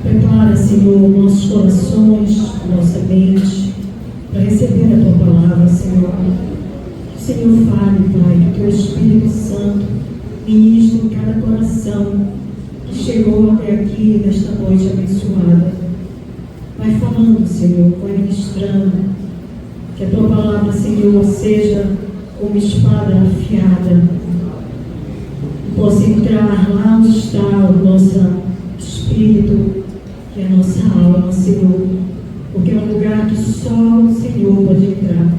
Prepara, Senhor, nossos corações, nossa mente, para receber a Tua palavra, Senhor. Que o Senhor fale, Pai, que o Teu Espírito Santo ministre em cada coração que chegou até aqui nesta noite abençoada. Vai falando, Senhor, vai ministrando. Que a Tua palavra, Senhor, seja como espada afiada. Que possa entrar lá onde está o nosso espírito, que é a nossa alma, Senhor. Porque é um lugar que só o Senhor pode entrar.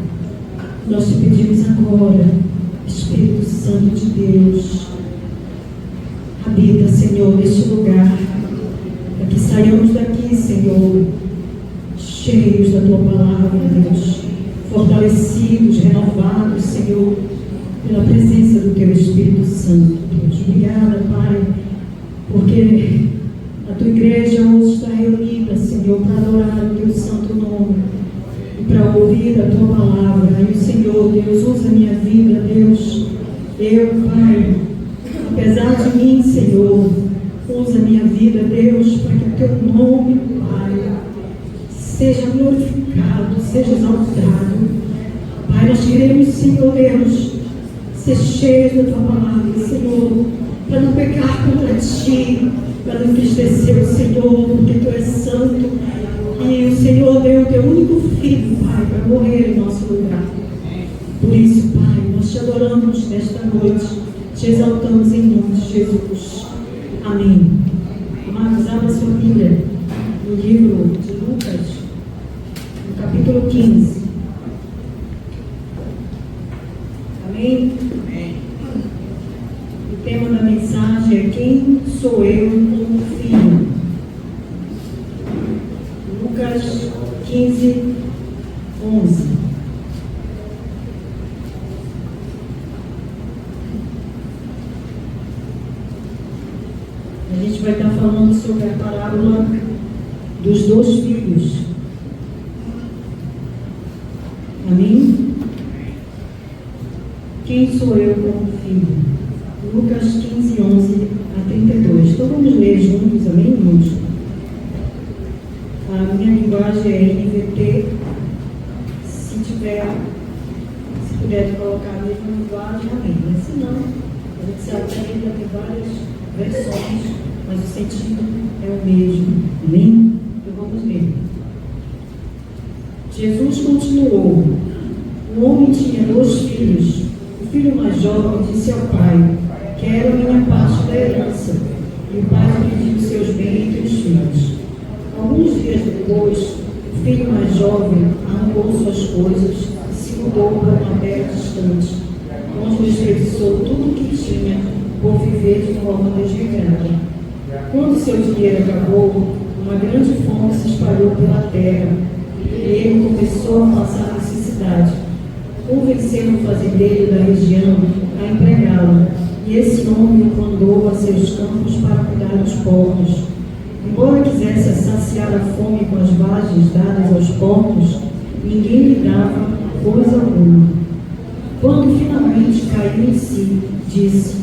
Nós te pedimos agora, Espírito Santo de Deus, habita, Senhor, neste lugar, para que saiamos daqui, Senhor, cheios da Tua palavra, Deus, fortalecidos, renovados, Senhor, pela presença do Teu Espírito Santo, Deus. Obrigada, Pai, porque a Tua igreja hoje está reunida, Senhor, para adorar o Teu santo nome e para ouvir a Tua palavra. E o Senhor, Deus, usa a minha vida, Deus. Eu, Pai, apesar de mim, Senhor, usa a minha vida, Deus, para que o Teu nome, Pai, seja glorificado, seja exaltado. Pai, nós queremos, Senhor Deus, ser cheios da Tua palavra, Senhor, para não pecar contra Ti, para não entristecer o Senhor, porque Tu és santo. E o Senhor deu o Teu único Filho, Pai, para morrer em nosso lugar. Por isso, Pai, nós Te adoramos nesta noite, Te exaltamos em nome de Jesus. Amém. Amados, abra sua Bíblia no livro de Lucas, no capítulo 15. Amém? Amém. O tema da mensagem é: quem sou eu como filho? Lucas 15, 11. A gente vai estar falando sobre a parábola dos dois filhos. Amém? Quem sou eu como filho? Lucas 15, 11 a 32. Então vamos ler juntos, amém, irmãos? A minha linguagem é NVT. Se puder colocar a mesma linguagem, amém. Mas se não, a gente sabe que a Bíblia tem várias versões, mas o sentido é o mesmo, amém? Então vamos ler. Jesus continuou: um homem tinha 2 filhos. O filho mais jovem disse ao pai: quero a minha parte da herança. E o pai dividiu seus bens entre os filhos. Alguns dias depois, o filho mais jovem arrumou suas coisas e se mudou para uma terra distante, onde desperdiçou tudo o que tinha por viver de forma desregrada. Quando seu dinheiro acabou, uma grande fome se espalhou pela terra e ele começou a passar necessidade. Convenceram o fazendeiro da região a empregá-lo, e esse homem o mandou a seus campos para cuidar dos porcos. Embora quisesse saciar a fome com as vagens dadas aos porcos, ninguém lhe dava coisa alguma. Quando finalmente caiu em si, disse: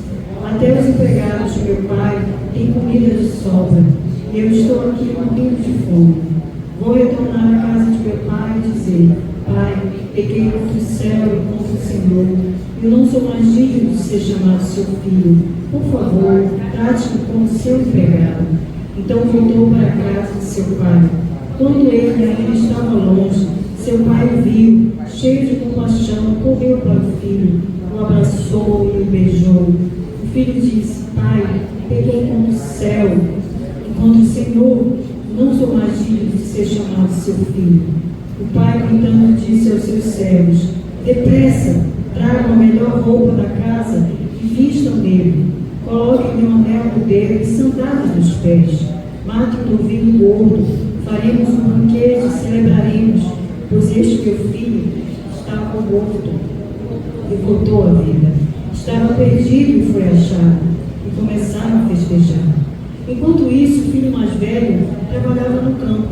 até os empregados de meu pai têm comida de sobra, e eu estou aqui morrendo de fome. Vou retornar à casa de meu pai e dizer: Pai, pequei contra o céu e contra o Senhor. Eu não sou mais digno de ser chamado seu filho. Por favor, trate-me como seu empregado. Então voltou para a casa de seu pai. Quando ele ainda estava longe, seu pai o viu, cheio de compaixão, correu para o filho, o abraçou e o beijou. O filho disse: Pai, pequei contra o céu e contra o Senhor. Não sou mais digno de ser chamado seu filho. O pai, então, disse aos seus servos: depressa, tragam a melhor roupa da casa e vistam nele. Coloquem-lhe um anel no dedo e sandálias nos pés. Matem um novilho gordo. Faremos um banquete e celebraremos, pois este meu filho estava morto e voltou à vida. Estava perdido e foi achado. E começaram a festejar. Enquanto isso, o filho mais velho trabalhava no campo.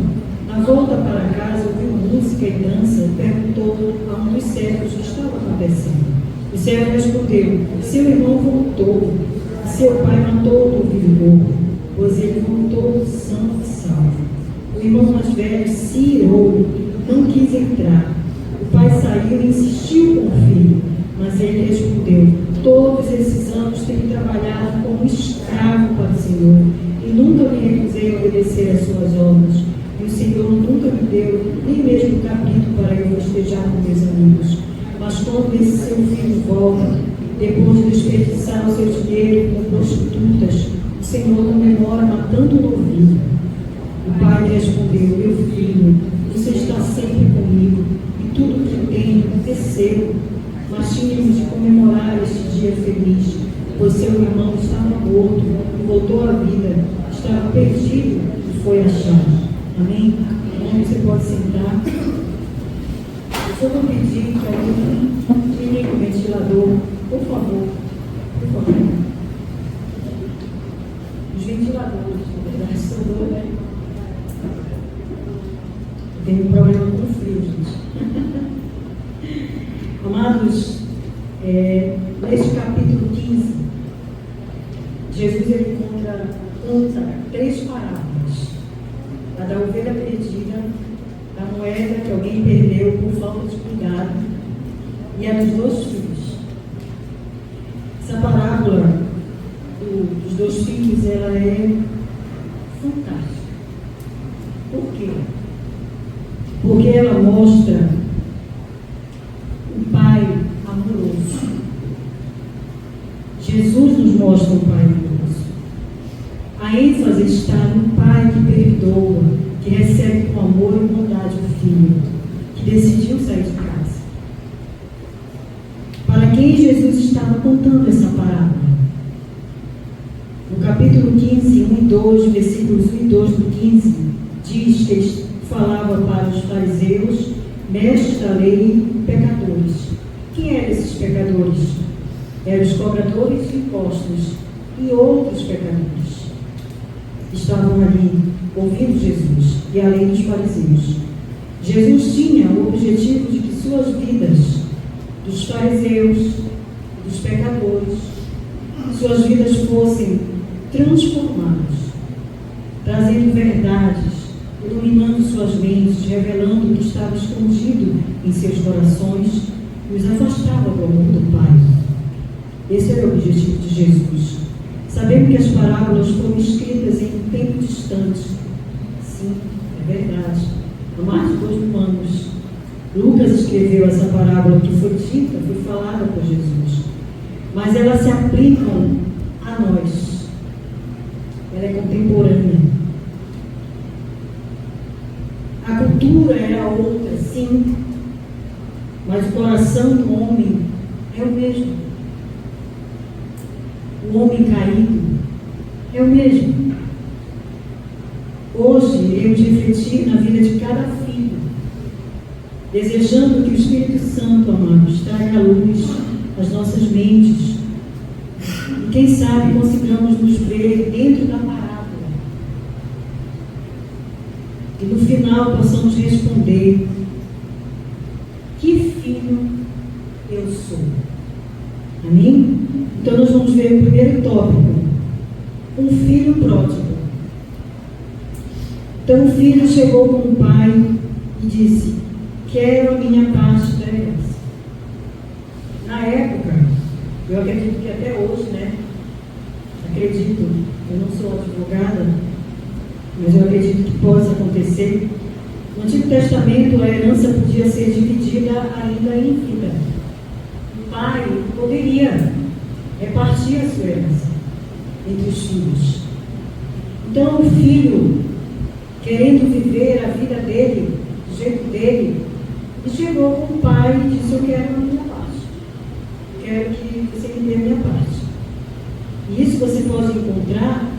Na volta para casa, ouviu música e dança e perguntou a um dos servos o que estava acontecendo. O servo respondeu: seu irmão voltou, e seu pai matou o novilho gordo, pois ele voltou irmão mais velho se irou, não quis entrar. O pai saiu e insistiu com o filho, mas ele respondeu: todos esses anos tenho trabalhado como escravo para o Senhor e nunca me recusei a obedecer às suas ordens. E o Senhor nunca me deu nem mesmo cabrito para eu festejar com meus amigos. Mas quando esse seu filho volta, depois de desperdiçar o seu dinheiro com prostitutas, o Senhor comemora matando um novilho. O pai respondeu: meu filho, você está sempre comigo e tudo que tenho é seu. Mas tínhamos de comemorar este dia feliz, pois seu irmão estava morto e voltou à vida, estava perdido e foi achado. Amém? Então você pode sentar. Eu só vou pedir que alguém desligue o ventilador, por favor. Por favor. Os ventiladores, na verdade, são dois, né? Eu tenho um problema com o frio, gente. Amados, neste capítulo 15, Jesus ele conta 3 parábolas: a da ovelha perdida, da moeda que alguém perdeu por falta de cuidado e a dos 2 filhos. Essa parábola dos 2 filhos, ela é fantástica. Por quê? Porque ela mostra um pai amoroso. Jesus nos mostra um pai amoroso. A ênfase está no pai que perdoa, que recebe com amor e bondade o filho, que decidiu sair de casa. Para quem Jesus estava contando essa parábola? No capítulo 15, 1 e 2, versículos 1 e 2 do 15, diz que ele falava para os fariseus, mestres da lei e pecadores. Quem eram esses pecadores? Eram os cobradores de impostos e outros pecadores. Estavam ali ouvindo Jesus e a lei dos fariseus. Jesus tinha o objetivo de que suas vidas, dos fariseus, dos pecadores, suas vidas fossem transformadas, trazendo verdades, iluminando suas mentes, revelando o que estava escondido em seus corações e os afastava do amor do Pai. Esse era o objetivo de Jesus. Sabemos que as parábolas foram escritas em um tempo distante. Sim, é verdade. Há mais de 2000 anos. Lucas escreveu essa parábola que foi dita, foi falada por Jesus. Mas elas se aplicam a nós. Ela é contemporânea. A cultura era outra, sim. Mas o coração do homem é o mesmo. O homem caído é o mesmo. Hoje iremos refletir na vida de cada filho, desejando que o Espírito Santo, amados, traga à luz as nossas mentes e quem sabe consigamos nos ver dentro da parábola e no final possamos responder: que filho eu sou? Amém? Então nós vamos ver o primeiro tópico: um filho pródigo. Então o filho chegou com o pai e disse: quero a minha parte da herança. Na época, eu acredito que até hoje, né? Acredito, eu não sou advogada, mas eu acredito que possa acontecer. No Antigo Testamento, a herança podia ser dividida ainda em vida. O pai poderia repartir a sua herança entre os filhos. Então o filho, querendo viver a vida dele, do jeito dele, chegou com o pai e disse: eu quero a minha parte, quero que você me dê a minha parte. E isso você pode encontrar,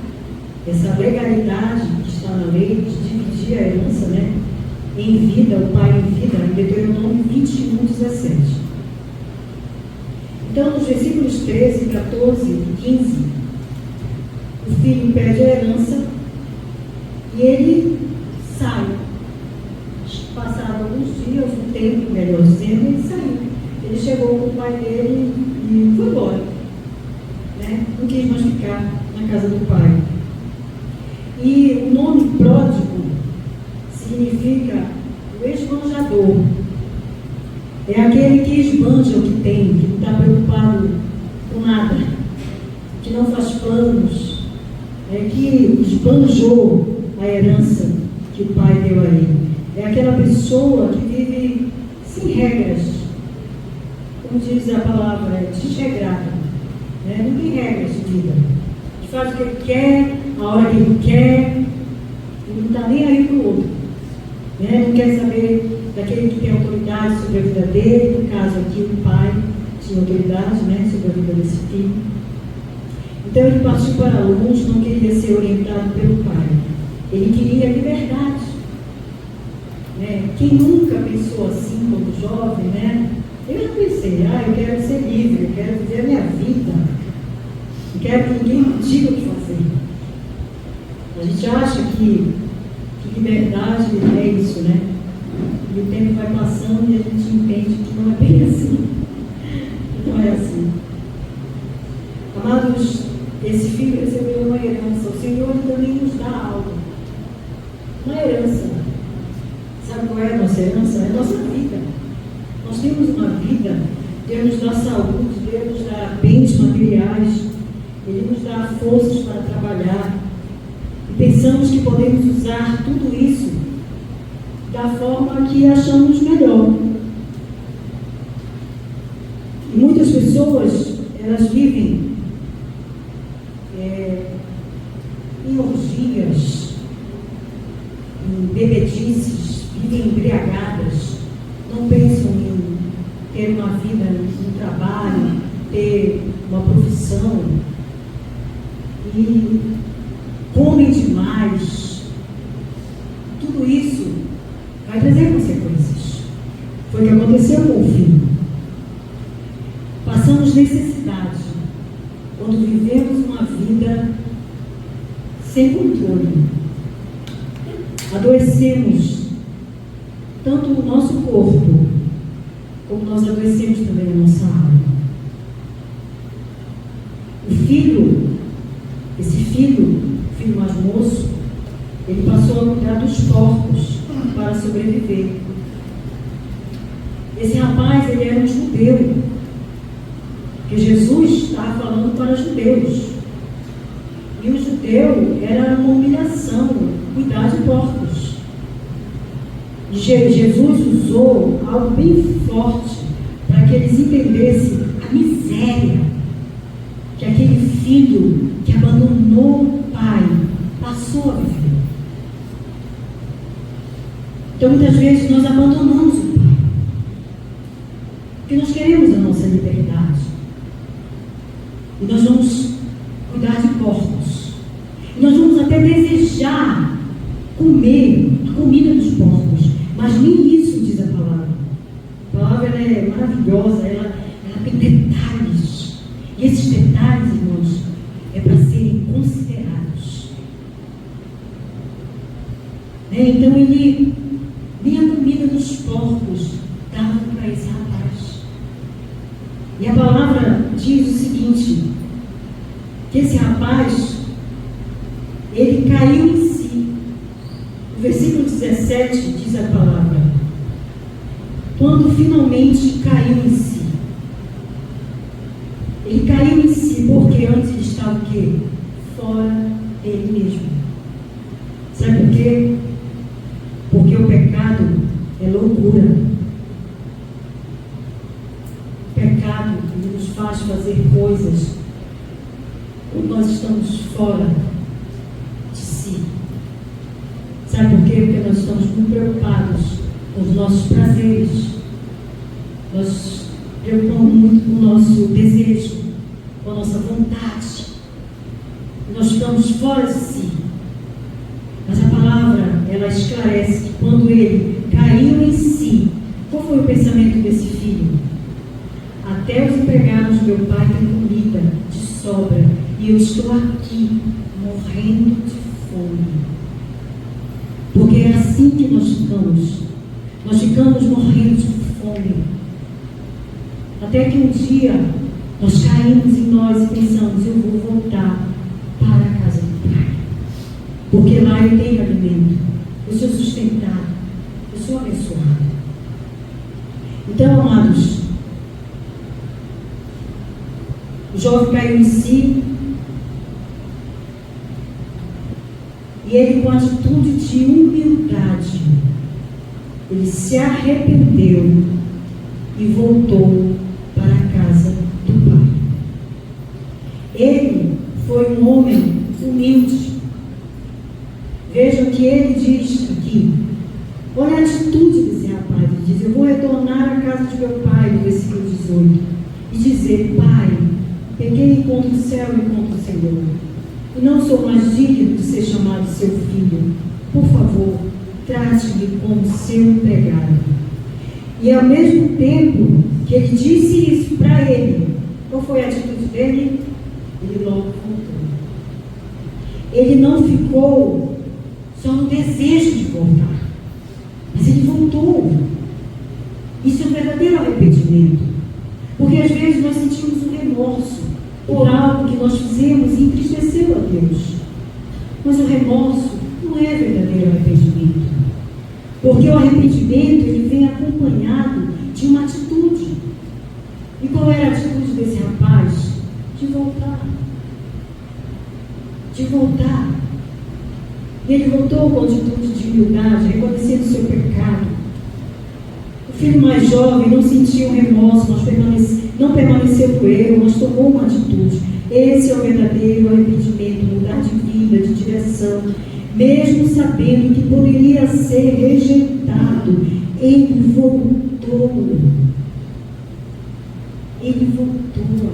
essa legalidade que está na lei de dividir a herança, né, em vida, o pai em vida, em Deuteronômio 21, 17. Então, nos versículos 13, 14 e 15, o filho pede a herança e ele sai. Passaram alguns dias, um tempo, melhor dizendo, ele saiu. Ele chegou com o pai dele e foi embora. Né? Não quis mais ficar na casa do pai. E o nome pródigo significa o esbanjador. É aquele que esbanja o que tem, que não está preocupado com nada, que não faz planos, que esbanjou a herança que o pai deu a ele. É aquela pessoa que vive sem regras, como diz a palavra, desregrada, não tem regras de vida, que faz o que ele quer, a hora que ele quer, e não está nem aí para o outro, não quer saber daquele que tem autoridade sobre a vida dele. No caso aqui, o pai tinha autoridade sobre a vida desse filho. Então ele partiu para longe, não queria ser orientado pelo pai, ele queria liberdade. Quem nunca pensou assim como jovem, Eu já pensei, eu quero ser livre, eu quero viver a minha vida, eu quero que ninguém me diga o que fazer. A gente acha que liberdade é isso, E o tempo vai passando e a gente entende que não é bem assim. Não é assim. Amados, esse filho recebeu uma herança. O Senhor também nos dá algo. Uma herança. Sabe qual é a nossa herança? É a nossa vida. Nós temos uma vida. Deus nos dá saúde, Deus nos dá bens materiais, Ele nos dá forças para trabalhar. E pensamos que podemos usar tudo isso da forma que achamos melhor. E muitas pessoas, elas vivem em orgias, em bebedices, vivem embriagadas, não pensam em ter uma vida, um trabalho, ter uma profissão, e comem demais. Tudo isso vai trazer consequências. Foi o que aconteceu com o filho. Passamos necessidade quando vivemos uma vida sem controle. Adoecemos tanto o nosso corpo, como nós adoecemos também a nossa alma. O filho, esse filho, o filho mais moço, ele passou a cuidar dos porcos para sobreviver. Esse rapaz, ele era um judeu, que Jesus estava falando para judeus. E o judeu era uma humilhação, cuidar de porcos. E Jesus usou algo bem forte para que eles entendessem a miséria que aquele filho que abandonou o pai passou a viver. Então, muitas vezes, nós abandonamos o pai, porque nós queremos a nossa liberdade. E nós vamos cuidar de porcos. E nós vamos até desejar comer a comida dos porcos. Mas nem isso diz a palavra. A palavra ela é maravilhosa, ela tem detalhes. E esses detalhes, irmãos, é para serem considerados. Então ele, nem a comida dos porcos dava para esse rapaz. E a palavra diz o seguinte, que esse rapaz, ele caiu em si. O versículo 17 diz a palavra, quando finalmente caiu em si. Ele caiu em si porque antes ele estava o quê? Fora dele mesmo. Sabe por quê? Porque o pecado é loucura. O pecado nos faz fazer coisas quando nós estamos fora de si. Sabe por quê? Porque nós estamos muito preocupados com os nossos prazeres. Nós preocupamos muito com o nosso desejo, com a nossa vontade. Nós ficamos fora de si. Mas a palavra, ela esclarece que quando ele caiu em si, qual foi o pensamento desse filho? Até os empregados do meu pai têm comida de sobra e eu estou aqui morrendo de fome. Porque é assim que nós ficamos. Nós ficamos morrendo de fome. Até que um dia nós caímos em nós e pensamos, eu vou voltar para a casa do Pai. porque lá eu tenho alimento, eu sou sustentado, eu sou abençoado. Então, amados, o jovem caiu em si, e ele, com atitude de humildade, ele se arrependeu e voltou para a casa do pai. Ele foi um homem humilde. Vejam o que ele diz aqui. Olha a atitude desse rapaz. Ele diz: eu vou retornar à casa de meu pai, no versículo 18, e dizer: Pai, pequei encontro o céu e encontro o Senhor, e não sou mais digno de ser chamado seu filho. Por favor, trate-me como seu empregado. E ao mesmo tempo que ele disse isso para ele, qual foi a atitude dele? Ele logo voltou. Ele não ficou só no desejo de voltar, mas ele voltou. Isso é um verdadeiro arrependimento, porque às vezes nós sentimos um remorso por algo que nós fizemos e entristeceu a Deus, mas o remorso não é verdadeiro arrependimento, porque o arrependimento ele vem acompanhado de uma atitude. E qual era a atitude desse rapaz? De voltar. De voltar. E ele voltou com atitude de humildade, reconhecendo o seu pecado. O filho mais jovem não sentiu remorso, não permaneceu no erro, mas tomou uma atitude. Esse é o verdadeiro arrependimento, mudar de vida, de direção, mesmo sabendo que poderia ser rejeitado. Ele voltou. Ele voltou.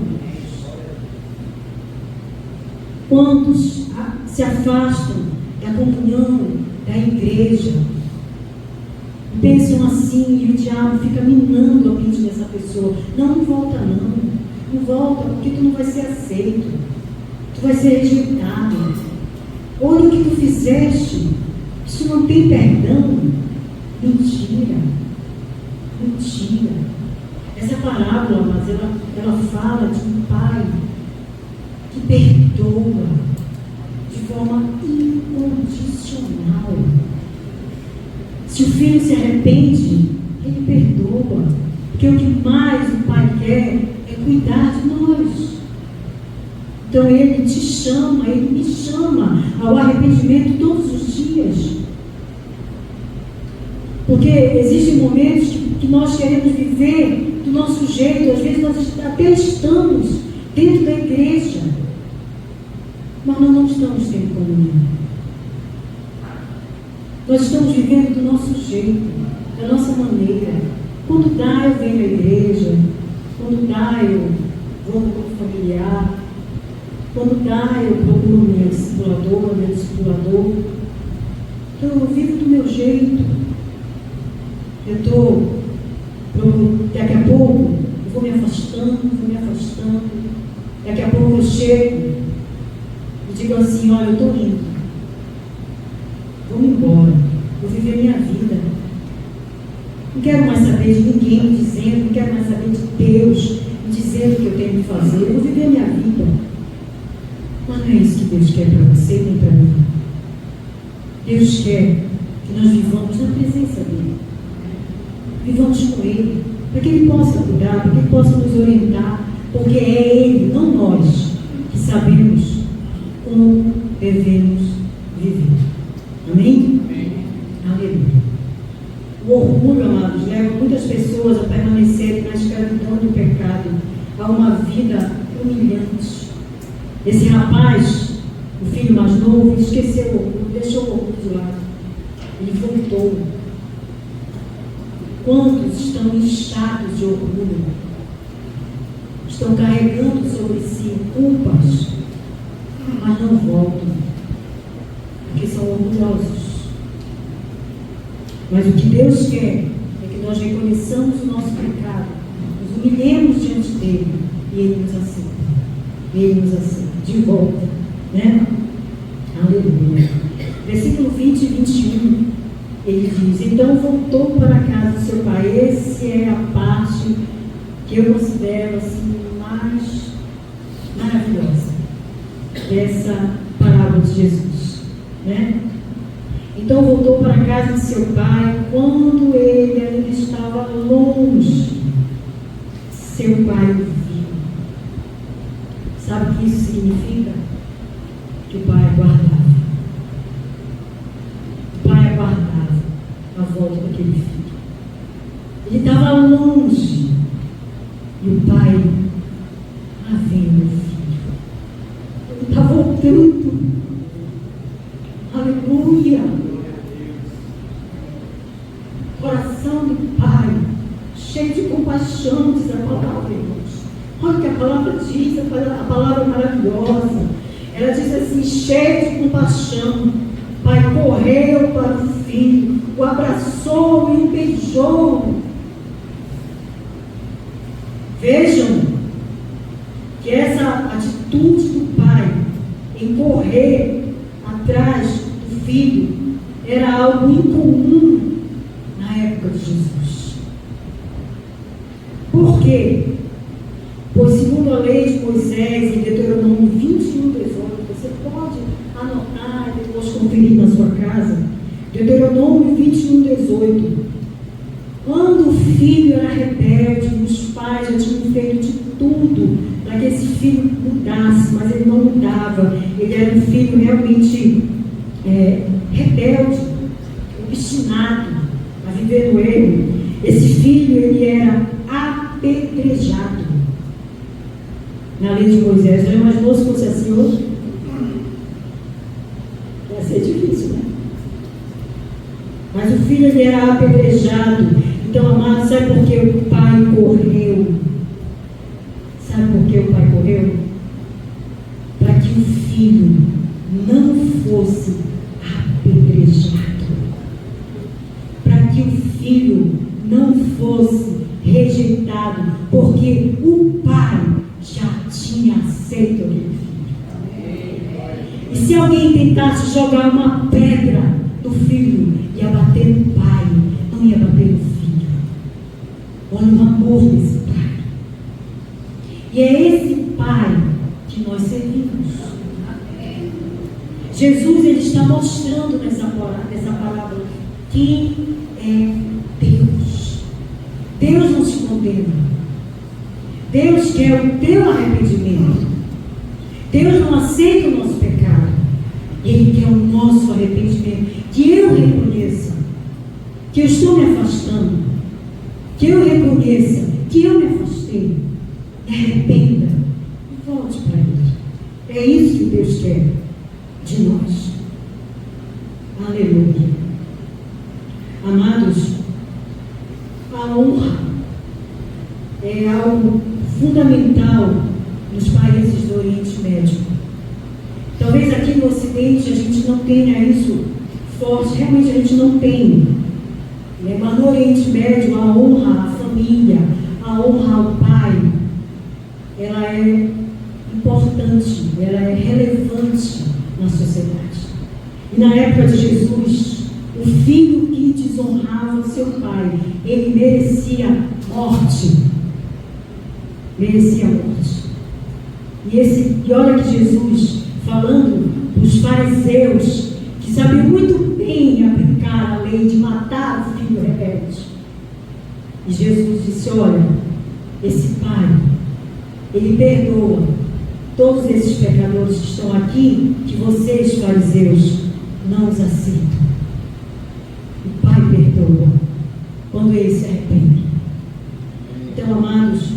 Quantos se afastam da comunhão, da igreja, pensam assim, e o diabo fica minando a mente dessa pessoa: não volta não, não volta, porque tu não vai ser aceito, tu vai ser rejeitado, olha o que tu fizeste, isso não tem perdão. Mentira, mentira. Essa parábola, mas ela fala de um pai que perdoa de forma incondicional. Se o filho se arrepende, ele perdoa, porque o que mais o pai quer é cuidar de nós. Então ele te chama, ele me chama ao arrependimento todos os dias, porque existem momentos que nós queremos viver do nosso jeito. Às vezes nós até estamos dentro da igreja, mas nós não estamos tendo comunhão. Nós estamos vivendo do nosso jeito, da nossa maneira. Quando dá, eu venho à igreja. Quando dá, eu vou no grupo familiar. Quando dá, eu procuro minha discipuladora, meu discipulador. Então eu vivo do meu jeito. Daqui a pouco eu vou me afastando. Daqui a pouco eu chego e digo assim: olha, eu estou indo, vou embora, vou viver minha vida. Não quero mais saber de ninguém me dizendo, não quero mais saber de Deus me dizendo o que eu tenho que fazer. Eu vou viver minha vida. Mas não é isso que Deus quer para você nem para mim. Deus quer que nós vivamos na presença dEle, vivamos com Ele, para que Ele possa cuidar, para que Ele possa nos orientar, porque é Ele, não nós, que sabemos como devemos viver. Amém? Amém. Aleluia. O orgulho, amados, leva muitas pessoas a permanecerem na escravidão do pecado, a uma vida humilhante. Esse rapaz, o filho mais novo, esqueceu o orgulho, deixou o orgulho de lado. Ele voltou. Quantos estão inchados de orgulho? Estão carregando sobre si culpas, mas não voltam, porque são orgulhosos. Mas o que Deus quer é que nós reconheçamos o nosso pecado, nos humilhemos diante dEle e Ele nos aceita. Ele nos aceita de volta, né? Aleluia. Versículo 20 e 21, ele diz: então voltou para a casa do seu pai. Essa é a parte que eu considero assim mais maravilhosa dessa parábola de Jesus. né? Então voltou para a casa de seu pai. Quando ele ainda estava longe, seu pai o viu. Sabe o que isso significa? Que o pai aguardava. O pai aguardava a volta daquele filho. Ele estava longe. E o pai, vem meu filho. Ele está voltando. Aleluia. Coração do pai, cheio de compaixão, diz a palavra, irmãos. Olha o que a palavra diz, a palavra maravilhosa. Ela diz assim, cheio de compaixão. O pai correu para o filho, o abraçou e o beijou. Vejam que essa atitude do pai em correr atrás do filho era algo incomum na época de Jesus. Por quê? Pois segundo a lei de Moisés, em Deuteronômio 21, 18, você pode anotar e depois conferir na sua casa, Deuteronômio 21, 18. Quando o filho era rebelde, os pais já tinham feito de tudo para que esse filho mudasse, mas ele não mudava. Ele era um filho realmente rebelde, obstinado a viver no erro. Esse filho, ele era apedrejado. Na lei de Moisés, já imaginou se fosse assim hoje? Ia ser difícil, né? Mas o filho, ele era apedrejado. Então, amado, sabe por que o pai correu? Sabe por que o pai correu? Para que o filho não fosse apedrejado. Para que o filho não fosse rejeitado. Porque o pai já tinha aceito aquele filho. E se alguém tentasse jogar uma pedra no filho, ia bater no pai, não ia bater no filho. Olha o amor desse pai. E é esse pai que nós servimos. Jesus, ele está mostrando nessa parábola quem é Deus. Deus não te condena. Deus quer o teu arrependimento. Deus não aceita o nosso pecado. Ele quer o nosso arrependimento. Que eu reconheça que eu estou me afastando. Que eu reconheça que eu me afastei. Me arrependa e volte para Ele. É isso que Deus quer de nós. Aleluia. Amados, a honra é algo fundamental nos países do Oriente Médio. Talvez aqui no Ocidente a gente não tenha isso forte, realmente a gente não tem. Mas no Oriente Médio a honra à família, a honra ao pai, ela é importante, ela é relevante na sociedade. E na época de Jesus, o filho que desonrava o seu pai, ele merecia morte. Merecia morte. E olha que Jesus, falando dos fariseus, que sabiam muito bem aplicar a lei de matar o filho rebelde. E Jesus disse, olha, esse pai, ele perdoa todos esses pecadores que estão aqui, que vocês, fariseus, não os aceitam. O pai perdoa quando ele se arrepende. Então, amados,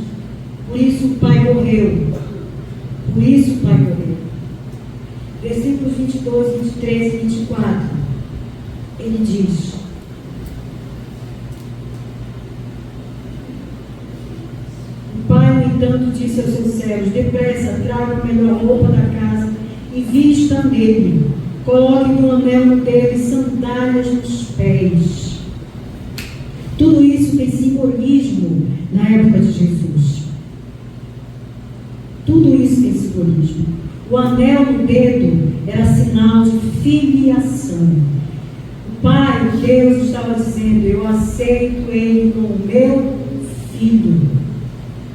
por isso o pai morreu. Por isso o pai morreu. Versículos 22, 23 e 24. Ele diz: o pai, no entanto, disse aos seus servos: depressa, traga a melhor roupa da casa e vista nele. Coloque um anel no dedo e sandálias nos pés. Tudo isso tem simbolismo na época de Jesus. Tudo isso tem simbolismo. O anel no dedo era sinal de filiação. O Pai, Deus, estava dizendo: eu aceito ele como meu filho.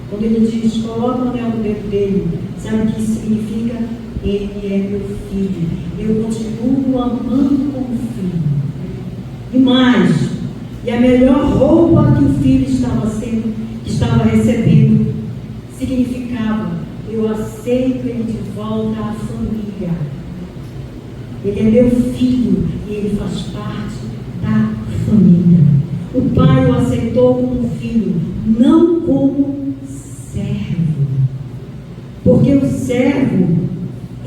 Quando ele diz, coloca o anel no dedo dele, sabe o que isso significa? Ele é meu filho. Eu continuo amando como filho. E mais, e a melhor roupa que o filho estava recebendo, significava: eu aceito ele de volta à família. Ele é meu filho e ele faz parte da família. O pai o aceitou como filho, não como servo. Porque o servo,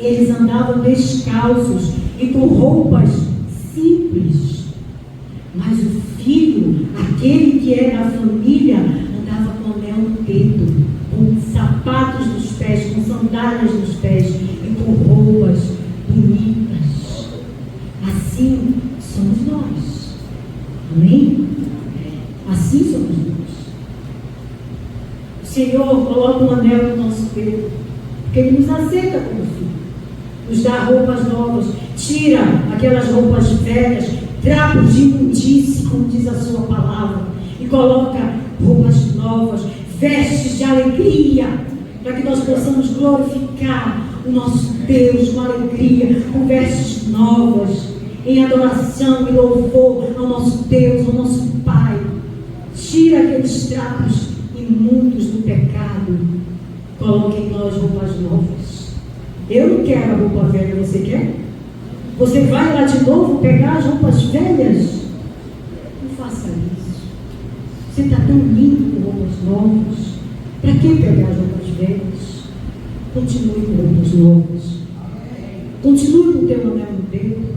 eles andavam descalços e com roupas simples. Mas o filho, aquele que é da família, andava com anel no peito, com sapatos nos pés, com sandálias nos pés e com roupas bonitas. Assim somos nós. Amém? Assim somos nós. O Senhor coloca um anel no nosso peito, porque Ele nos aceita como filho. Nos dá roupas novas, tira aquelas roupas velhas, trapos de imundície, como diz a sua palavra, e coloca roupas novas, vestes de alegria, para que nós possamos glorificar o nosso Deus com alegria, com vestes novas, em adoração e louvor ao nosso Deus, ao nosso Pai. Tira aqueles trapos imundos do pecado, coloque em nós roupas novas. Eu não quero a roupa velha, você quer? Você vai lá de novo pegar as roupas velhas? Não faça isso. Você está tão lindo com roupas novas. Para que pegar as roupas velhas? Continue com roupas novas. Continue com o teu anel no dedo.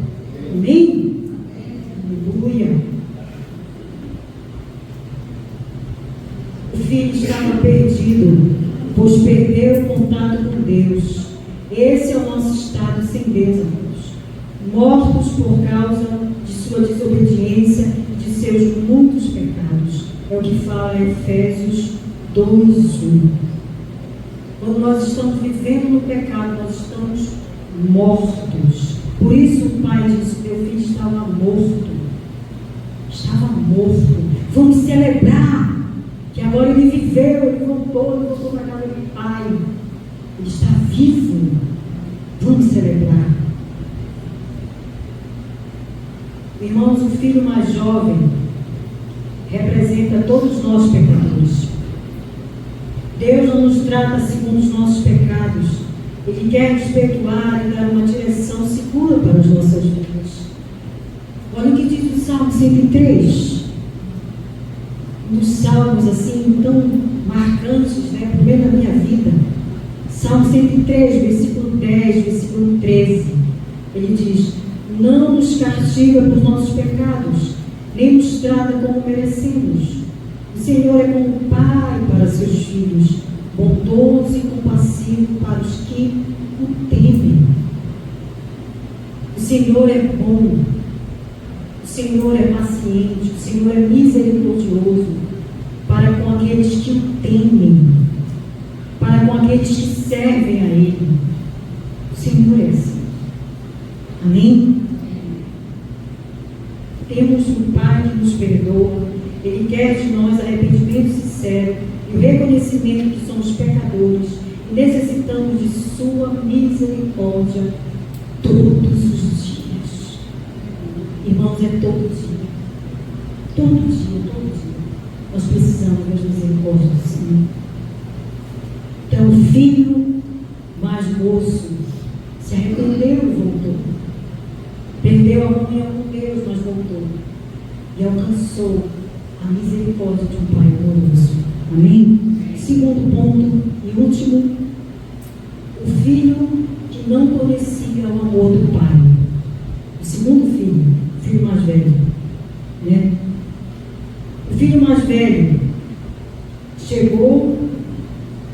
Amém? Aleluia. O filho estava perdido, pois perdeu o contato com Deus. Esse é o nosso estado sem Deus, amados. Mortos por causa de sua desobediência e de seus muitos pecados. É o que fala em Efésios 2:1. Quando nós estamos vivendo no pecado, nós estamos mortos. Por isso o pai disse: meu filho estava morto. Estava morto. Vamos celebrar que agora ele viveu, ele voltou para a casa do pai. Ele está vivo. Vamos celebrar. Irmãos, o filho mais jovem representa todos nós pecadores. Deus não nos trata segundo os nossos pecados. Ele quer nos perdoar e dar uma direção segura para as nossas vidas. Olha o que diz o Salmo 103. Um dos salmos assim tão marcantes, né? Primeiro da minha vida. Salmo 103, versículo 10, versículo 13. Ele diz: não nos castiga por nossos pecados, nem nos trata como merecemos. O Senhor é como pai para seus filhos, bondoso e compassivo para os que o temem. O Senhor é bom, o Senhor é paciente, o Senhor é misericordioso para com aqueles que o temem, para com aqueles que servem a Ele. O Senhor é assim. Amém? Temos um Pai que nos perdoa. Ele quer de nós arrependimento sincero e o reconhecimento que somos pecadores e necessitamos de sua misericórdia todos os dias. Irmãos, é todo dia. Todo dia, todo dia. Nós precisamos das misericórdias do Senhor. Então, o filho mais moço se arrependeu e voltou. Perdeu a comunhão com Deus, mas voltou. E alcançou a misericórdia de um Pai amoroso. Amém? Segundo ponto e último, o filho que não conhecia o amor do Pai. O segundo filho, o filho mais velho, né? O filho mais velho chegou,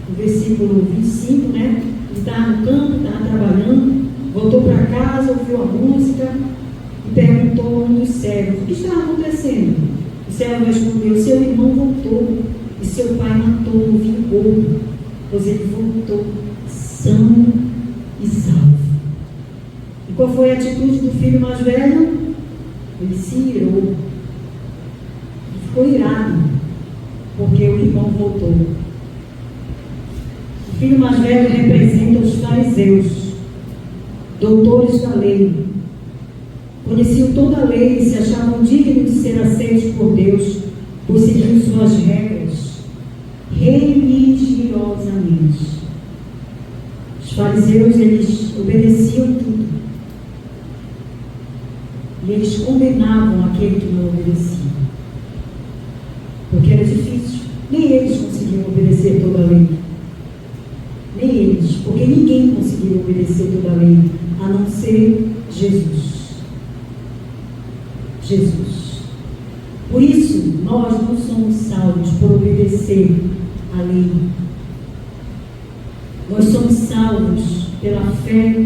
no versículo 25, né? Ele estava no campo, estava trabalhando, voltou para casa, ouviu a música e perguntou a um dos servos: o que estava acontecendo? O servo respondeu: seu irmão voltou e seu pai matou, o vingou, pois ele voltou são e salvo. E qual foi a atitude do filho mais velho? Ele se irou. Ele ficou irado, porque o irmão voltou. O filho mais velho representa os fariseus. doutores da lei, conheciam toda a lei e se achavam dignos de ser aceitos por Deus, por seguir suas regras religiosamente. Os fariseus, eles obedeciam tudo. E eles condenavam aquele que não obedecia. Porque era difícil. Nem eles conseguiam obedecer toda a lei. Nem eles. Porque ninguém conseguiu obedecer toda a lei, a não ser Jesus. Jesus. Por isso, nós não somos salvos por obedecer a lei. Nós somos salvos pela fé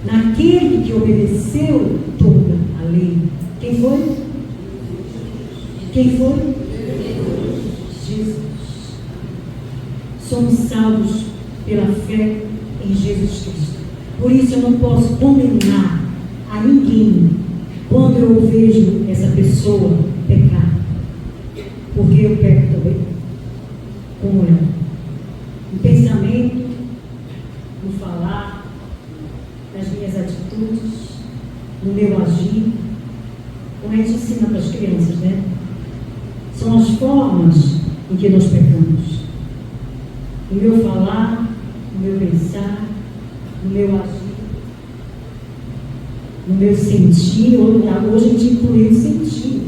naquele que obedeceu toda a lei. Quem foi? Quem foi? Jesus. Somos salvos pela fé em Jesus Cristo. Por isso eu não posso condenar a ninguém quando eu vejo essa pessoa pecar. Porque eu peco também, como ela. No pensamento, no falar, nas minhas atitudes, no meu agir, como a gente ensina para as crianças, né? São as formas em que nós pecamos. No meu falar, no meu pensar, no meu agir, no meu sentir. Hoje a gente inclui o sentir,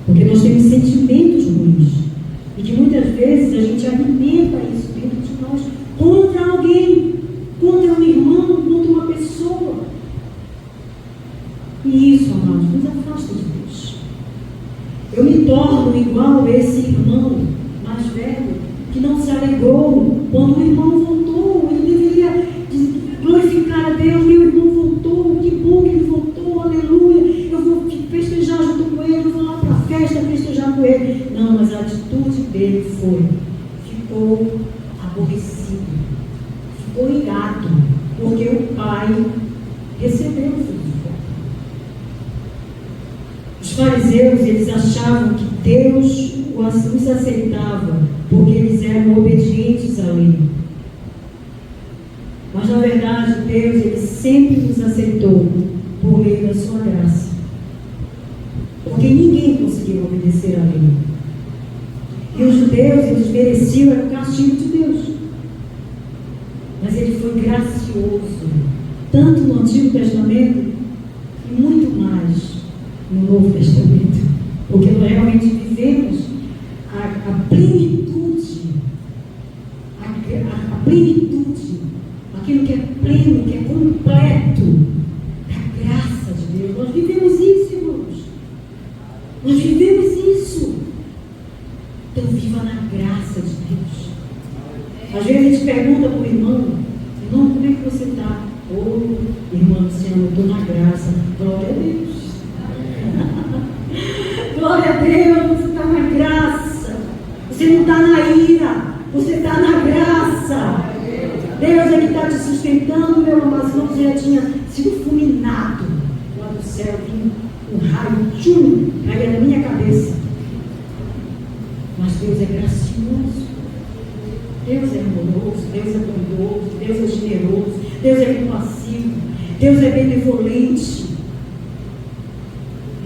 porque nós temos sentimentos ruins e que muitas vezes a gente alimenta isso dentro de nós contra alguém, contra um irmão, contra uma pessoa. E isso, amados, nos afasta de Deus. Eu me torno igual a esse irmão mais velho que não se alegrou quando o irmão voltou. Ele deveria glorificar a Deus. Meu irmão voltou, que bom que ele voltou, aleluia. Eu vou festejar junto com ele, eu vou lá para a festa festejar com ele. Não, mas a atitude dele ficou aborrecido, ficou irado, porque o pai recebeu o filho. Os fariseus, eles achavam que Deus os aceitava porque eles eram obedientes à lei. Mas na verdade Deus, ele sempre nos aceitou por meio da sua graça, porque ninguém conseguiu obedecer à lei. E os judeus, eles mereciam o castigo de Deus, mas ele foi gracioso, tanto no Antigo Testamento e muito mais no Novo Testamento, porque nós realmente vivemos a plenitude, a plenitude, aquilo que é pleno, que é completo, da graça de Deus. Nós vivemos isso, irmãos. Nós vivemos isso. Então, viva na graça de Deus. Às vezes a gente pergunta para o irmão: como é que você está? Irmão, Senhor, eu estou na graça. Glória a Deus. Glória a Deus, você está na graça. Você não está na ira, você está na graça. Deus é que está te sustentando, meu amado, senão você já tinha sido fulminado. Lá do céu vinha um raio, caía na minha cabeça. Mas Deus é gracioso, Deus é amoroso, Deus é bondoso, Deus é generoso, Deus é compassivo, Deus é benevolente.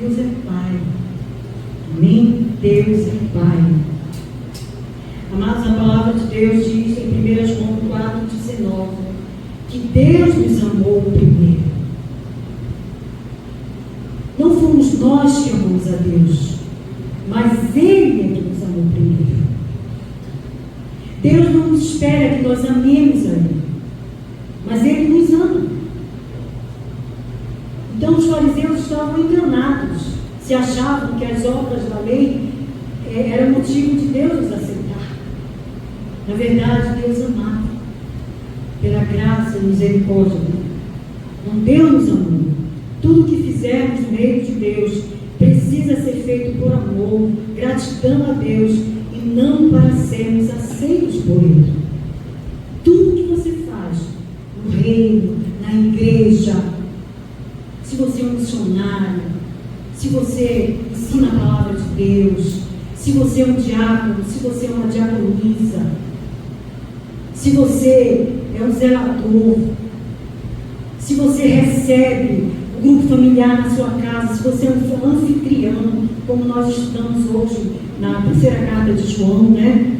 Deus é Pai. Amém? Deus é Pai. Amados, a palavra de Deus diz em 1 João 4,19 que Deus nos amou primeiro. Não fomos nós que amamos a Deus, mas Ele é que nos amou primeiro. Deus não espera que nós amemos a Ele, mas Ele nos ama. Então os fariseus estavam enganados, se achavam que as obras da lei eram motivo de Deus nos aceitar. Na verdade, Deus amava, pela graça e misericórdia. Não Deus nos amou. Tudo que fizermos no meio de Deus precisa ser feito por amor, gratidão a Deus e não para sermos aceitos por Ele. Tudo que você faz no reino, na igreja, se você é um missionário, se você ensina a palavra de Deus, se você é um diácono, se você é uma diaconisa, se você é um zelador, se você recebe o grupo familiar na sua casa, se você é um anfitrião, como nós estudamos hoje na terceira carta de João, né?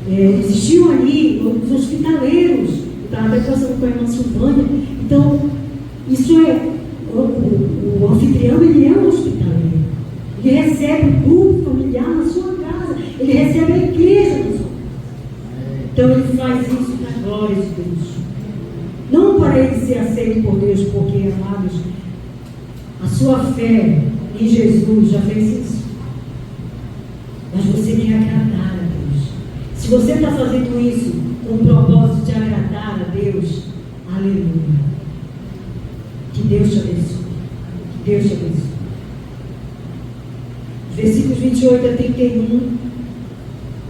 Existiam ali os hospitaleiros, estava até conversando com a irmã Silvânia. Então, isso é, o anfitrião, ele é um hospitaleiro. Ele recebe o grupo familiar na sua casa, ele recebe a igreja na sua casa. Então, ele faz isso na glória de Deus. Não para ele ser aceito por Deus, porque, amados, a sua fé em Jesus já fez isso. Mas você quer agradar a Deus. Se você está fazendo isso com o propósito de agradar a Deus, aleluia. Que Deus te abençoe. Que Deus te abençoe. Versículos 28 a 31.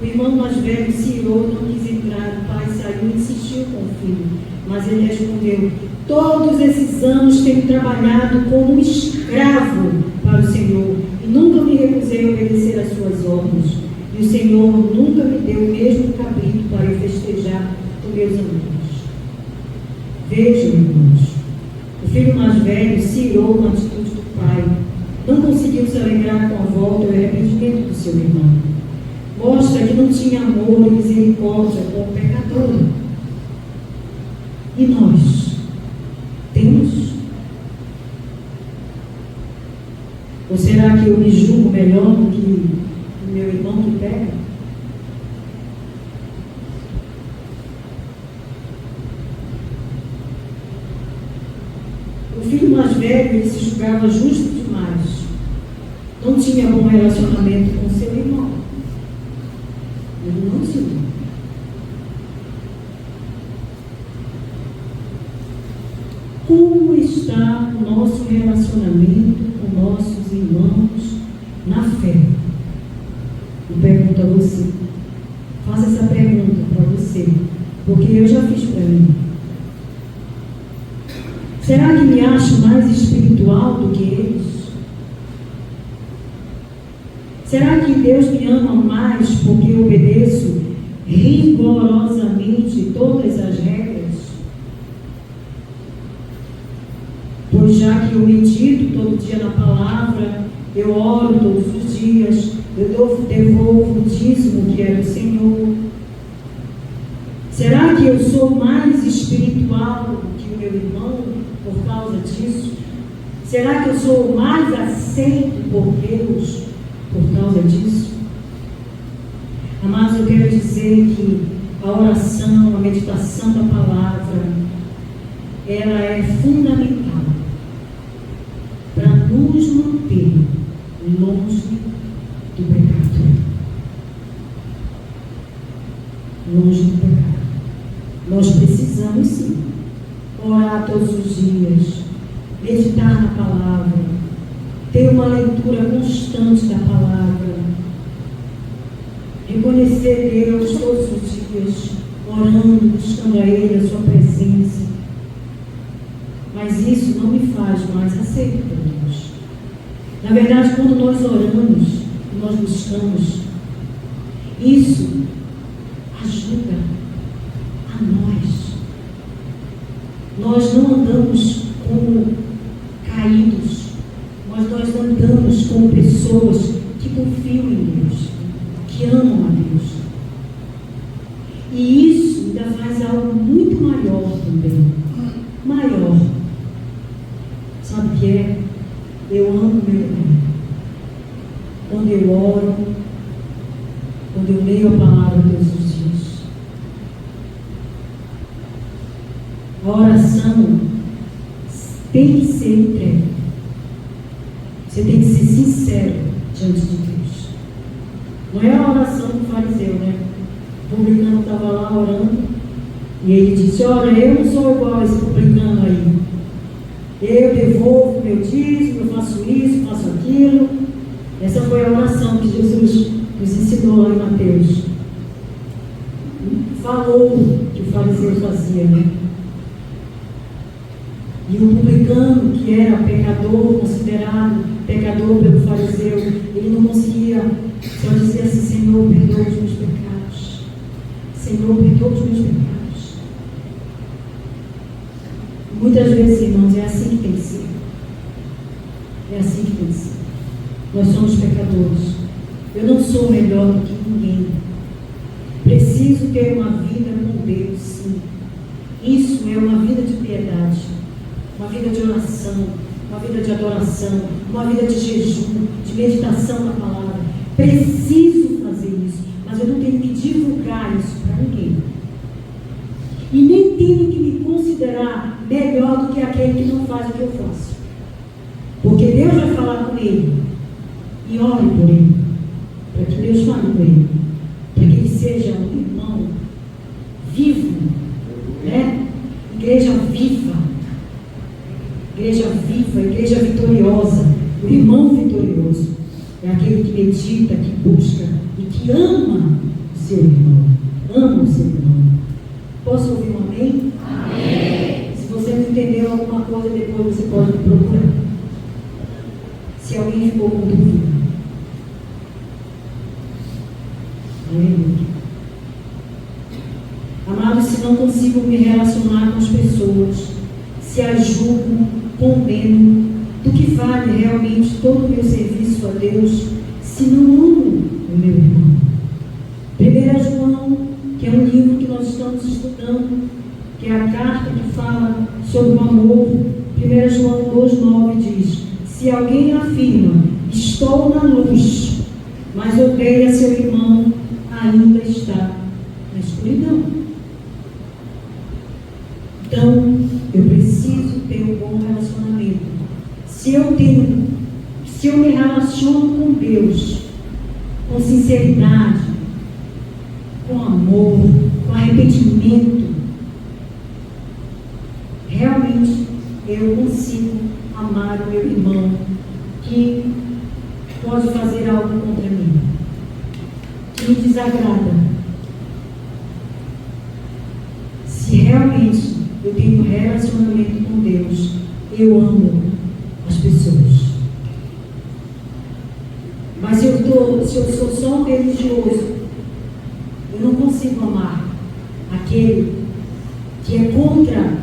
O irmão mais velho se irou, não quis entrar. O pai saiu e insistiu com o filho. Mas ele respondeu: todos esses anos tenho trabalhado como um escravo para o Senhor e nunca me recusei a obedecer às suas ordens. E o Senhor nunca me deu o mesmo cabrito para eu festejar com meus amigos. Vejam, irmãos, o filho mais velho se irou com a atitude do pai. Não conseguiu se alegrar com a volta e o arrependimento do seu irmão. Mostra que não tinha amor e misericórdia com o pecador. E nós? Temos? Ou será que eu me julgo melhor do que o meu irmão que peca? O filho mais velho, ele se julgava justo demais. Não tinha bom relacionamento com seu irmão. Ele não tinha. Como está o nosso relacionamento com nossos irmãos na fé? Eu pergunto a você. Faça essa pergunta para você, porque eu já fiz para mim. Será que me acho mais espiritual do que eles? Será que Deus me ama mais porque eu obedeço rigorosamente todas as regras? Pois já que eu medito todo dia na palavra, eu oro todos os dias, eu devolvo o dízimo que é do Senhor. Será que eu sou mais espiritual do que o meu irmão por causa disso? Será que eu sou mais aceito por Deus por causa disso? Amados, eu quero dizer que a oração, a meditação da palavra, ela é fundamental para nos manter longe do pecado. Longe do pecado. Nós precisamos sim orar todos os dias, meditar na palavra, ter uma leitura constante da palavra, reconhecer Deus todos os dias, orando, buscando a Ele, a sua presença. Mas isso não me faz mais aceito por Deus. Na verdade, quando nós oramos, nós buscamos, isso ajuda a nós. Nós não andamos como caídos, mas nós andamos como pessoas que confiam em Deus, que amam a Deus. E isso ainda faz algo muito maior também. Maior. Sabe o que é? Eu amo meu irmão. Quando eu oro, quando eu leio a palavra todos os dias. A oração tem que ser entregue. Você tem que ser sincero diante de Deus. Não é a oração do fariseu, né? O publicano estava lá orando e ele disse: olha, eu não sou igual a esse publicano aí. Eu devolvo meu dízimo, eu faço isso, faço aquilo. Essa foi a oração que Jesus nos ensinou lá em Mateus. Falou que o fariseu fazia, né? E o publicano, que era pecador, considerado pecador pelo fariseu, ele não conseguia só dizer assim: Senhor, perdoa os meus pecados. Senhor, perdoa os meus pecados. Muitas vezes, irmãos, é assim que tem que ser. É assim que tem que ser. Nós somos pecadores. Eu não sou melhor do que ninguém. Preciso ter uma vida com Deus, sim. Isso é uma vida de piedade, uma vida de oração, uma vida de adoração, uma vida de jejum, de meditação na palavra. Preciso fazer isso, mas eu não tenho que divulgar isso para ninguém. E nem tenho que me considerar melhor do que aquele que não faz o que eu faço. Porque Deus vai falar com ele. E ore por ele, para que Deus fale com ele, para que ele seja um irmão vivo, né? Igreja viva, igreja vitoriosa. O irmão vitorioso é aquele que medita, que busca e que ama o seu irmão. Ama o seu irmão. Posso ouvir um amém? Amém. Se você não entendeu alguma coisa, depois você pode me procurar. Se alguém ficou com dúvida. Amados, se não consigo me relacionar com as pessoas, se as julgo, condeno, do que vale realmente todo o meu serviço a Deus, se não amo o meu irmão? 1 João, que é um livro que nós estamos estudando, que é a carta que fala sobre o amor. 1 João 2,9 diz: se alguém afirma, estou na luz, mas odeia seu irmão, ainda está na escuridão. Então, eu preciso ter um bom relacionamento. Se eu me relaciono com Deus, com sinceridade, com amor, com arrependimento, realmente eu consigo amar o meu irmão que pode fazer algo contra mim, que me desagrada. Se realmente eu tenho um relacionamento com Deus, eu amo as pessoas. Mas se eu sou só um religioso, eu não consigo amar aquele que é contra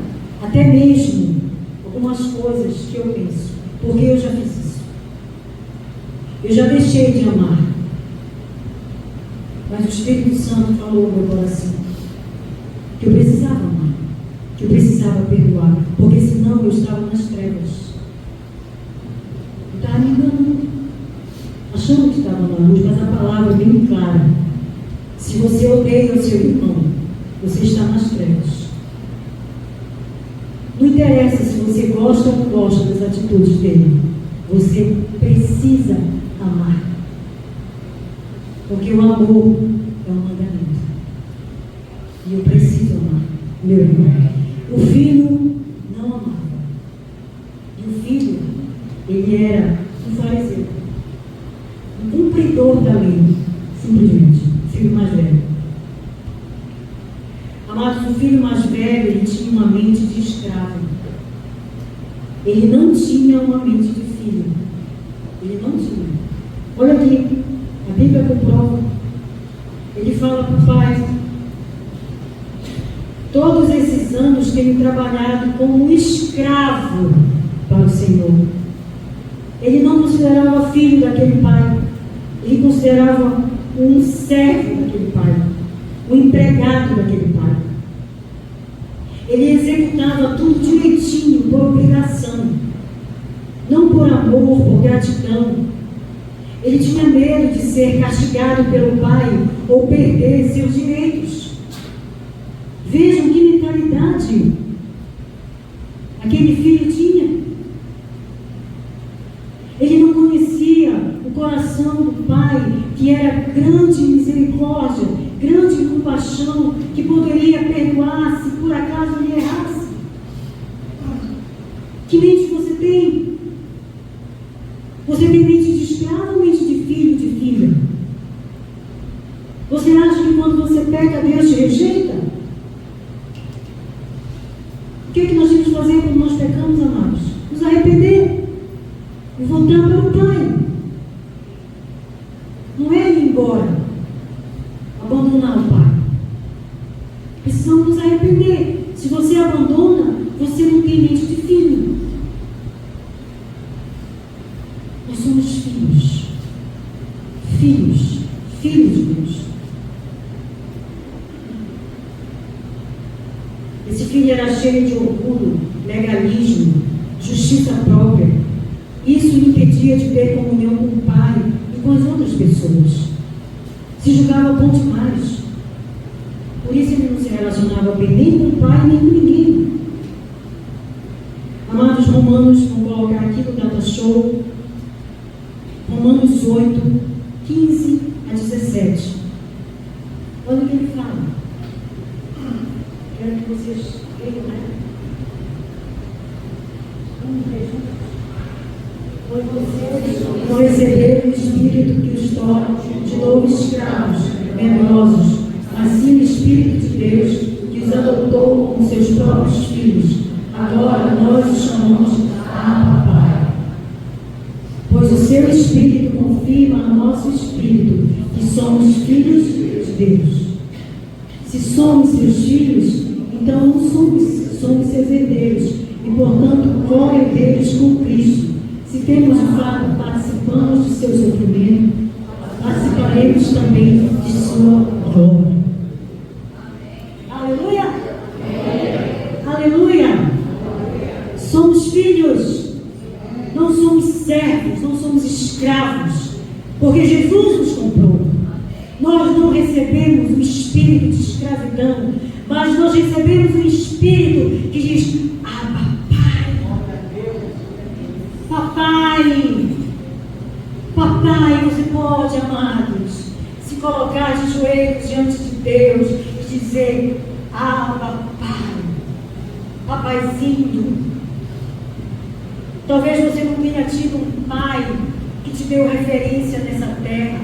até mesmo algumas coisas que eu penso, porque eu já fiz isso. Eu já deixei de amar. Mas o Espírito Santo falou no meu coração que eu precisava amar, que eu precisava perdoar, porque senão eu estava nas trevas. Eu estava me enganando, achando que estava na luz, mas a palavra é bem clara. Se você odeia o seu irmão, você está nas trevas. Não interessa se você gosta ou não gosta das atitudes dele, você precisa amar. Porque o amor é um mandamento. E eu preciso amar meu irmão. O filho não amava. E o filho, ele era um fariseu, um cumpridor da lei, simplesmente. O filho mais velho. Amados, o filho mais velho, ele tinha uma mente de escravo. Ele não tinha uma mente de filho. Ele não tinha. Olha aqui, a Bíblia comprova. Ele fala para o pai: todos esses anos tenho trabalhado como um escravo para o Senhor. Ele não considerava filho daquele pai. Ele considerava um servo daquele pai, um empregado daquele pai. Ele executava tudo direitinho, por obrigação, não por amor, por gratidão. Ele tinha medo de ser castigado pelo pai ou perder seus direitos. Vejam que mentalidade aquele filho tinha. Ele não conhecia o coração do pai, que era grande misericórdia, grande compaixão, que poderia perdoar se por acaso ele errasse. Que mente você tem? Você tem mente de escravo ou mente de filho, de filha? Você acha que quando você peca, Deus te rejeita? O que nós temos que fazer quando nós pecamos, amados? Nos arrepender e voltar para o Pai. Não é ir embora, abandonar o Pai. Precisamos nos arrepender. Se você abandona, você não tem filhos de Deus. Esse filho era cheio de orgulho, legalismo, justiça própria. Isso o impedia de ter comunhão com o Pai e com as outras pessoas. Se julgava bom demais. Por isso ele não se relacionava bem nem com o Pai, nem com ninguém. Amados, Romanos, vou colocar aqui no Data Show, Romanos 8, 15 a 17. Olha o que ele fala. Quero que vocês leiam, né? Vamos ver juntos. Vão receber o Espírito que os torna de novo escravos, menorosos, mas sim o Espírito de Deus que os adotou como seus próprios filhos. Agora nós os chamamos Abba, Pai. Pois o seu Espírito confirma ao nosso Espírito que somos filhos de Deus. Se somos seus filhos, então não somos seus herdeiros e, portanto, co-herdeiros com Cristo. Se temos de fato participamos de seu sofrimento, participaremos também de sua glória. Aleluia! Aleluia! Somos filhos, não somos servos, não somos escravos, porque Jesus nos comprou. Nós não recebemos um espírito de escravidão, mas nós recebemos um espírito que diz: Abba, Pai. Papai, você pode, amados, se colocar de joelhos diante de Deus e dizer: Abba, Pai, Papaizinho. Talvez você não tenha tido um pai que te deu referência nessa terra,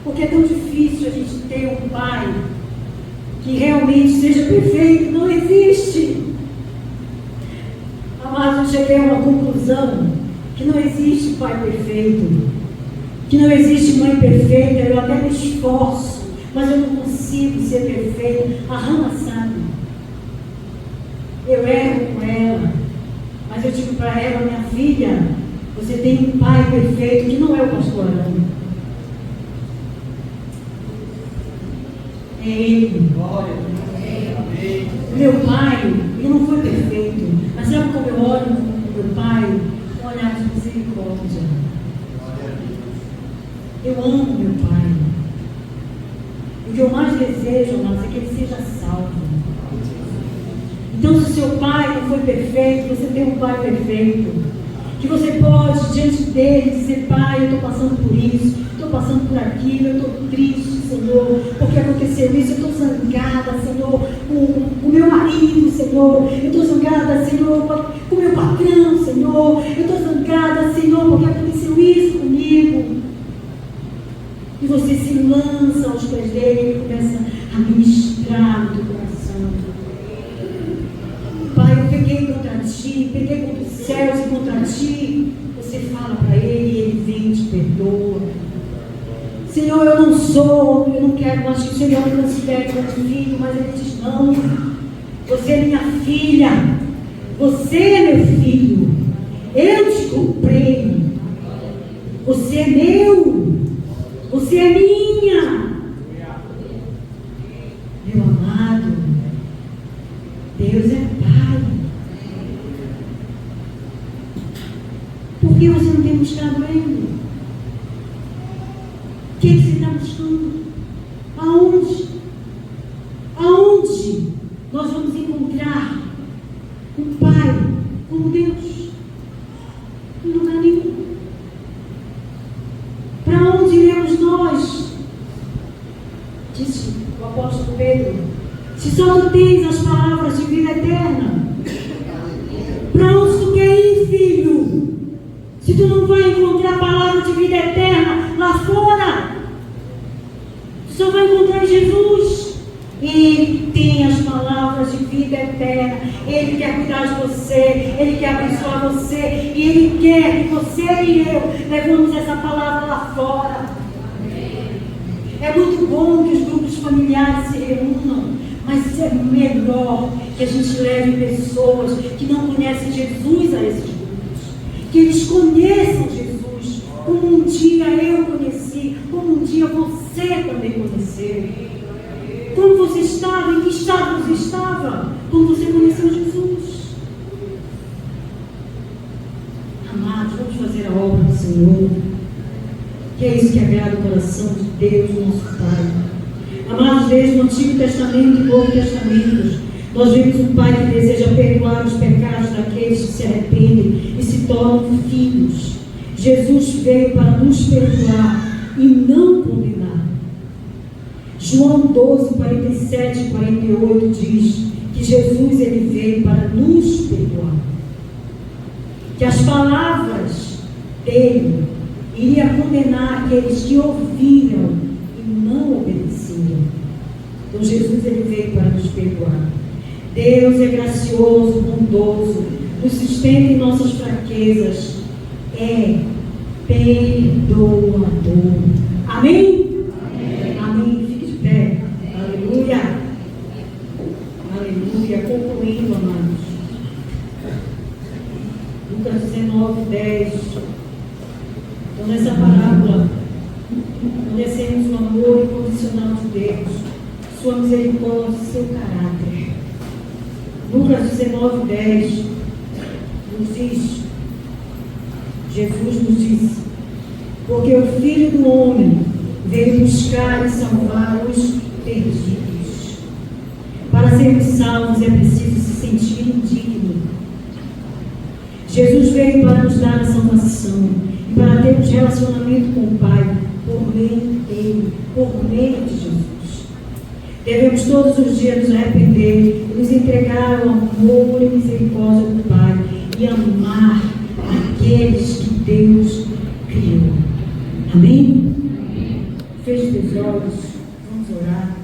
porque é tão difícil a gente ter um pai que realmente seja perfeito. Não existe. Amados, eu cheguei a uma conclusão que não existe pai perfeito, que não existe mãe perfeita. Eu até me esforço, mas eu não consigo ser perfeito. A Hannah sabe. Eu erro com ela, mas eu digo para ela: minha filha, você tem um pai perfeito, que não é o pastor Arão. É ele. Meu pai, ele não foi perfeito, mas sabe como eu olho para meu pai? Um olhar de misericórdia. Eu amo meu pai. O que eu mais desejo, amados, é que ele seja salvo. Então, se o seu pai não foi perfeito, você tem um pai perfeito, que você pode, diante dele, dizer: Pai, eu estou passando por isso, estou passando por aquilo, eu estou triste, Senhor, porque aconteceu isso, eu estou zangada, Senhor, com o meu marido, Senhor, eu estou zangada, Senhor, com o meu patrão, Senhor, eu estou zangada, Senhor, porque aconteceu isso comigo. E você se lança aos pés dele e começa a ministrar no teu coração. Pai, eu peguei contra ti, peguei contra os céus e contra ti. Você fala para ele e ele vem e te perdoa. Senhor, eu não quero mais que o Senhor me considere como filho, mas ele diz: não, você é minha filha, você é meu filho, eu te comprei, você é meu, você é minha. Meu amado, Deus é Pai. Por que você não tem buscado Ele? O que você está buscando? Aonde? Aonde nós vamos encontrar um Pai como Deus? Em lugar nenhum. Para onde iremos nós? Disse o apóstolo Pedro: se só tu tens as palavras de vida eterna, para onde tu quer ir, filho? Se tu não vai encontrar a palavra de vida eterna lá fora, tu só vai encontrar Jesus. Ele tem as palavras de vida eterna. Ele quer cuidar de você, Ele quer abençoar você, e Ele quer que você e eu levemos essa palavra lá fora. É muito bom que os grupos familiares se reúnam, mas é melhor que a gente leve pessoas que não conhecem Jesus a esses grupos, que eles conheçam Jesus, como um dia dia você também conheceu. Como você estava, em que estado você estava, quando você conheceu Jesus. Amados, vamos fazer a obra do Senhor, que é isso que agrada o coração de Deus, nosso Pai. Amados, desde o Antigo Testamento e Novo Testamento, nós vemos um Pai que deseja perdoar os pecados daqueles que se arrependem e se tornam filhos. Jesus veio para nos perdoar e não condenar. João 12, 47 e 48 diz que Jesus ele veio para nos perdoar. Que as palavras dele iriam condenar aqueles que ouviram e não obedeciam. Então Jesus ele veio para nos perdoar. Deus é gracioso, bondoso, nos sustenta em nossas fraquezas, é perdoador. Amém? Amém. Amém. Fique de pé. Aleluia. Aleluia. Concluindo, amados. Lucas 19, 10. Então, nessa parábola, conhecemos o amor incondicional de Deus, sua misericórdia e seu caráter. Lucas 19, 10 nos diz, Jesus nos disse, porque o Filho do Homem veio buscar e salvar os perdidos. Para sermos salvos é preciso se sentir indigno. Jesus veio para nos dar a salvação e para termos relacionamento com o Pai por meio dele, por meio de Jesus. Devemos todos os dias nos arrepender e nos entregar ao amor e misericórdia do Pai e amar aqueles que Deus criou. Amém? Feche os olhos, vamos orar.